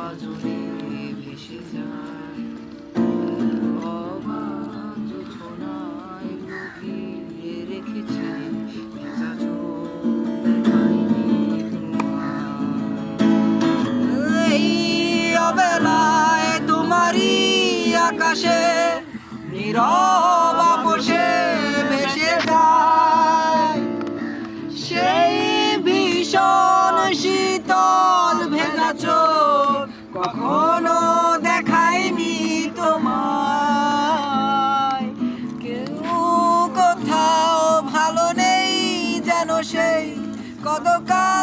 পাজরে ভেসে যায়, অবাক জোছনায় লুকিয়ে রেখেছি ভেজা চোখ দেখায়নি তোমায়। এই অবেলায় তোমারই আকাশে নীরব আপোষে ভেসে যায় সেই ভীষণ শীতল ভেজা চোখ, কখনো দেখায়নি তোমায়। কেউ কোথাও ভালো নেই যেন সেই কতকাল